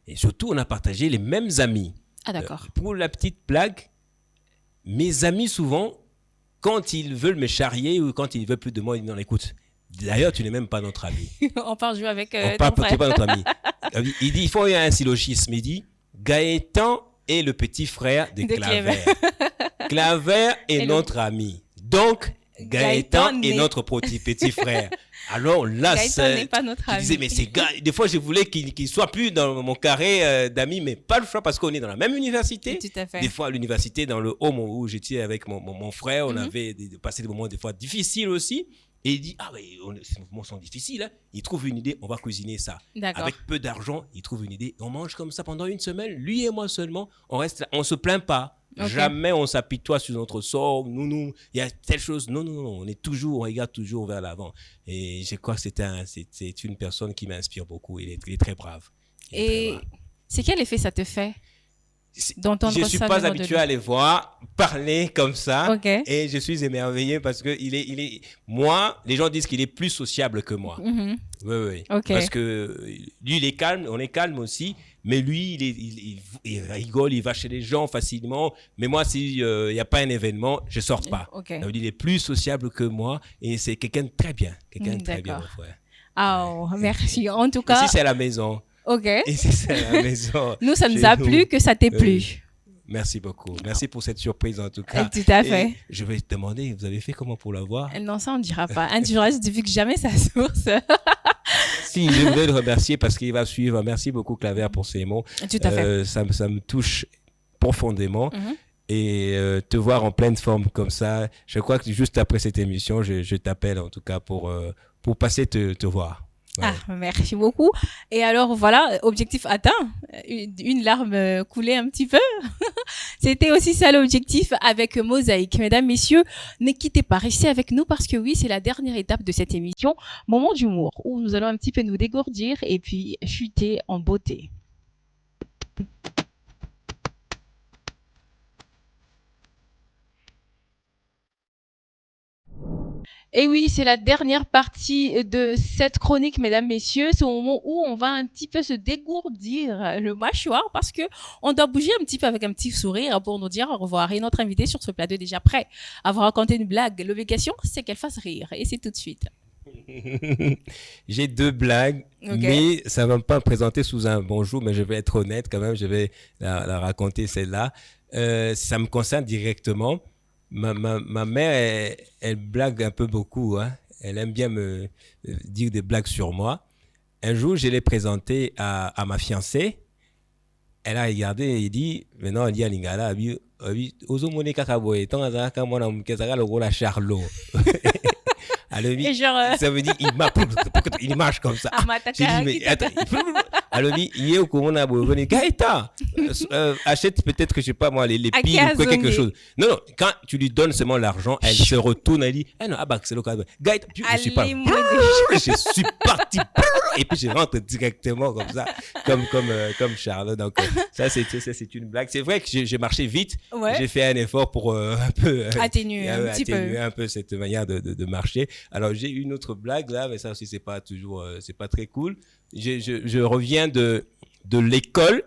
et surtout, on a partagé les mêmes amis. Ah, d'accord. Pour la petite blague, mes amis, souvent, quand ils veulent me charrier ou quand ils veulent plus de moi, ils disent non, écoute, d'ailleurs, tu n'es même pas notre ami. On part jouer avec on part, tu n'es pas notre ami. Il dit, il faut y avoir un syllogisme. Il dit, Gaëtan est le petit frère de Claver. Claver est notre ami. Donc, Gaëtan est notre petit frère. Alors là, n'est pas notre ami. Je disais, mais ces gars, des fois, je voulais qu'ils soient plus dans mon carré d'amis, mais pas le choix parce qu'on est dans la même université. Tout à fait. Des fois, à l'université, dans le home où j'étais avec mon frère, on avait passé des moments des fois difficiles aussi. Et il dit, ces moments sont difficiles. Hein. Il trouve une idée, on va cuisiner ça. D'accord. Avec peu d'argent, il trouve une idée. On mange comme ça pendant une semaine, lui et moi seulement. On reste là, on se plaint pas. Okay. Jamais on s'apitoie sur notre sort. Nous, il y a telle chose. Non. On regarde toujours vers l'avant. Et je crois que c'est une personne qui m'inspire beaucoup. Il est très brave. Et c'est quel effet ça te fait d'entendre ça? Je ne suis pas habitué à les voir parler comme ça. Okay. Et je suis émerveillé parce que moi, les gens disent qu'il est plus sociable que moi. Mm-hmm. Oui. Okay. Parce que lui, il est calme, on est calme aussi. Mais lui, il rigole, il va chez les gens facilement. Mais moi, s'il n'y a pas un événement, je ne sors pas. Okay. Donc, il est plus sociable que moi et c'est quelqu'un de très bien. Très bien, mon frère. Oh, merci. En tout cas... Ici, c'est à la maison. OK. Ici, c'est à la maison. Nous, ça nous a plu que ça t'ait plu. Merci beaucoup. Merci pour cette surprise, en tout cas. Tout à fait. Et je vais te demander, vous avez fait comment pour l'avoir? Non, ça, on ne dira pas. Un journaliste ne fixe jamais sa source. Si, je voulais le remercier parce qu'il va suivre. Merci beaucoup, Claver, pour ces mots. Tout à fait. Ça me touche profondément. Mm-hmm. Et te voir en pleine forme comme ça, je crois que juste après cette émission, je t'appelle en tout cas pour passer te voir. Ouais. Ah, merci beaucoup. Et alors, voilà, objectif atteint. Une larme coulée un petit peu. C'était aussi ça l'objectif avec Mosaïque. Mesdames, messieurs, ne quittez pas, restez avec nous parce que oui, c'est la dernière étape de cette émission. Moment d'humour où nous allons un petit peu nous dégourdir et puis chuter en beauté. Et oui, c'est la dernière partie de cette chronique, mesdames, messieurs. C'est au moment où on va un petit peu se dégourdir le mâchoire parce que on doit bouger un petit peu avec un petit sourire pour nous dire au revoir. Et notre invité sur ce plateau est déjà prêt à vous raconter une blague. L'obligation, c'est qu'elle fasse rire. Et c'est tout de suite. J'ai 2 blagues, mais ça ne va pas me présenter sous un bonjour, mais je vais être honnête quand même. Je vais la raconter celle-là. Ça me concerne directement. Ma mère, elle blague un peu beaucoup. Hein. Elle aime bien me dire des blagues sur moi. Un jour, je l'ai présentée à ma fiancée. Elle a regardé et dit, maintenant, elle dit à Lingala, Charlot. Ça veut dire il marche comme ça. J'ai dit, mais attends. Alors, il est au courant de Gaëtan, achète peut-être, je sais pas moi, les piles ou quelque chose. Non, quand tu lui donnes seulement l'argent, elle se retourne, elle dit, non, c'est le cas. Gaëtan, je suis parti. Et puis, je rentre directement comme ça, comme Charles. Donc, ça, c'est une blague. C'est vrai que j'ai marché vite. Ouais. J'ai fait un effort pour un peu atténuer un peu cette manière de marcher. Alors, j'ai une autre blague là, mais ça aussi, c'est pas très cool. Je reviens de l'école.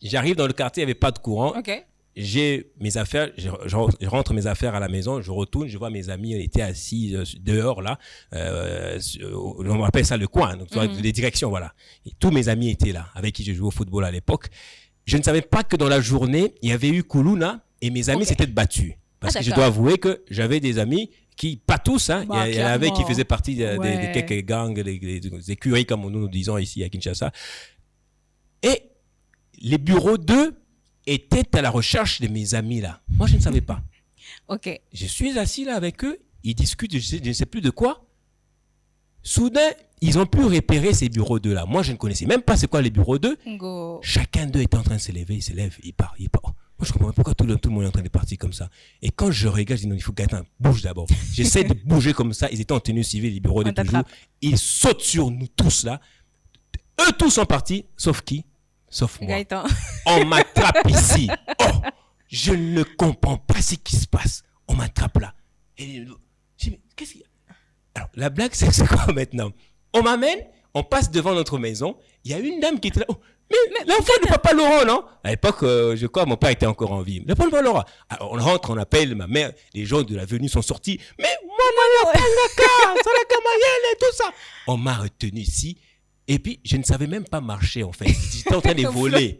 J'arrive dans le quartier, il n'y avait pas de courant. Okay. J'ai mes affaires, je rentre mes affaires à la maison, je retourne, je vois mes amis étaient assis dehors là. On appelle ça le coin, donc les directions, voilà. Et tous mes amis étaient là, avec qui je jouais au football à l'époque. Je ne savais pas que dans la journée, il y avait eu Koulouna et mes amis s'étaient battus. Parce que je dois avouer que j'avais des amis qui, pas tous, hein, il y en avait qui faisaient partie des quelques gangs, des écuries, comme nous disons ici à Kinshasa. Et les bureaux 2 étaient à la recherche de mes amis là. Moi, je ne savais pas. Ok. Je suis assis là avec eux, ils discutent, je ne sais plus de quoi. Soudain, ils ont pu repérer ces bureaux 2 là. Moi, je ne connaissais même pas c'est quoi les bureaux 2. Go. Chacun d'eux est en train de se lever, il se lève, il part. Moi, je comprends pas pourquoi tout le monde est en train de partir comme ça. Et quand je regarde, je dis non, il faut Gaëtan bouge d'abord. J'essaie de bouger comme ça. Ils étaient en tenue civile, les bureaux de toujours. Ils sautent sur nous tous là. Eux tous sont partis, sauf qui? Sauf moi. Gaëtan. On m'attrape ici. Oh, je ne comprends pas ce qui se passe. On m'attrape là. Et je dis, qu'est-ce qu'il y a? Alors, la blague, c'est quoi maintenant? On m'amène, on passe devant notre maison. Il y a une dame qui était là. Oh, mais l'enfant de papa Laurent, non? À l'époque, je crois, mon père était encore en vie. Le papa Laurent. Alors, on rentre, on appelle ma mère. Les gens de l'avenue sont sortis. Mais moi, et tout ça. On m'a retenu ici. Et puis, je ne savais même pas marcher, en fait. J'étais en train de voler.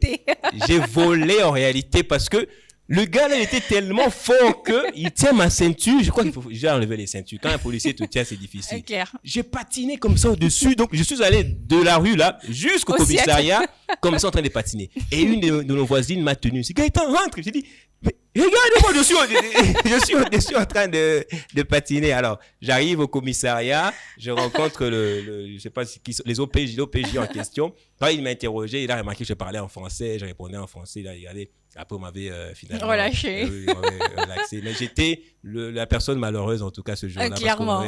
J'ai volé, en réalité, parce que Le gars là, il était tellement fort qu'il tient ma ceinture. Je crois qu'il faut déjà enlever les ceintures. Quand un policier te tient, c'est difficile. J'ai patiné comme ça au-dessus. Donc, je suis allé de la rue là jusqu'au commissariat, comme ça en train de patiner. Et une de nos voisines m'a tenu. C'est Gaëtan, rentre. J'ai dit, mais regardez-moi, je suis en train de patiner. Alors, j'arrive au commissariat, je rencontre je sais pas les l'OPJ en question. Quand il m'a interrogé, il a remarqué que je parlais en français, je répondais en français. Il a regardé. Après, on m'avait finalement relâché. Relaxé. Mais j'étais la personne malheureuse, en tout cas, ce jour-là. Clairement.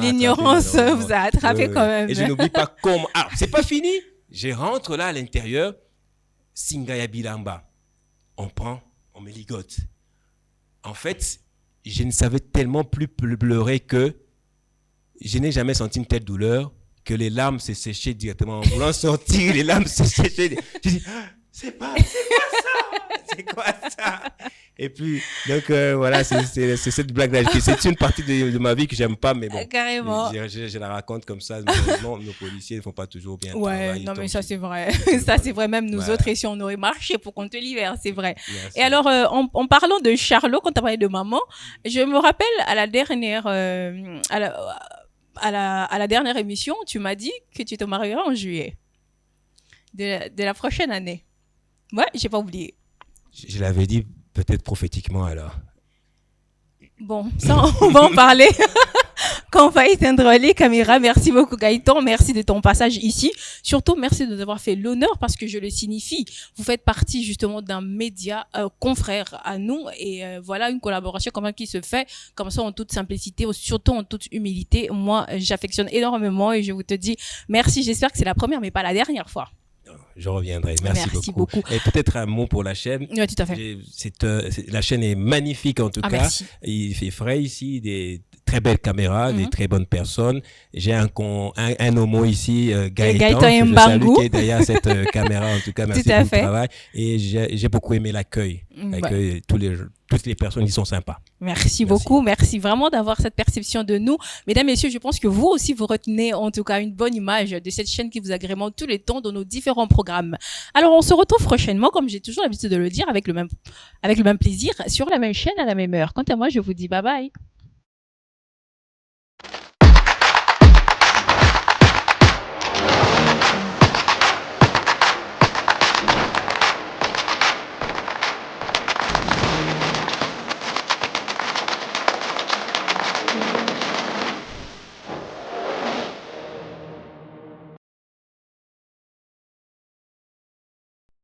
L'ignorance vous a attrapé quand même. Et je n'oublie pas comment. Alors, c'est pas fini. Je rentre là à l'intérieur. Singaya Bilamba. On me ligote. En fait, je ne savais tellement plus pleurer que je n'ai jamais senti une telle douleur que les larmes se séchaient directement. En voulant sortir, les larmes se séchaient. Je dis, c'est quoi ça? Et puis, donc voilà, c'est cette blague-là. C'est une partie de ma vie que j'aime pas, mais bon. Carrément. Je la raconte comme ça. Malheureusement, nos policiers ne font pas toujours bien le travail. Non, mais ça, c'est vrai. Ça, c'est vrai. Même nous autres, ici, on aurait marché pour qu'on te libère, c'est vrai. Merci. Et alors, en parlant de Charlot, quand tu as parlé de maman, je me rappelle à la dernière, à la dernière émission, tu m'as dit que tu te marieras en juillet de la prochaine année. Ouais, j'ai pas oublié. Je l'avais dit peut-être prophétiquement alors. Bon, ça, on va en parler quand on va éteindre les caméras. Merci beaucoup Gaëtan, merci de ton passage ici. Surtout, merci de nous avoir fait l'honneur parce que je le signifie. Vous faites partie justement d'un média confrère à nous et voilà une collaboration quand même qui se fait comme ça en toute simplicité, surtout en toute humilité. Moi, j'affectionne énormément et je vous te dis merci. J'espère que c'est la première mais pas la dernière fois. Je reviendrai. Merci beaucoup. Et peut-être un mot pour la chaîne. Oui, tout à fait. La chaîne est magnifique en tout cas. Merci. Il fait frais ici, des très belles caméras, des très bonnes personnes. J'ai un homo ici, Gaëtan que je salue, qui est derrière cette caméra. En tout cas, merci pour le travail. Et j'ai beaucoup aimé l'accueil. Toutes les personnes qui sont sympas. Merci beaucoup. Merci vraiment d'avoir cette perception de nous. Mesdames, messieurs, je pense que vous aussi, vous retenez en tout cas une bonne image de cette chaîne qui vous agrémente tous les temps dans nos différents programmes. Alors, on se retrouve prochainement, comme j'ai toujours l'habitude de le dire, avec le même plaisir, sur la même chaîne, à la même heure. Quant à moi, je vous dis bye bye.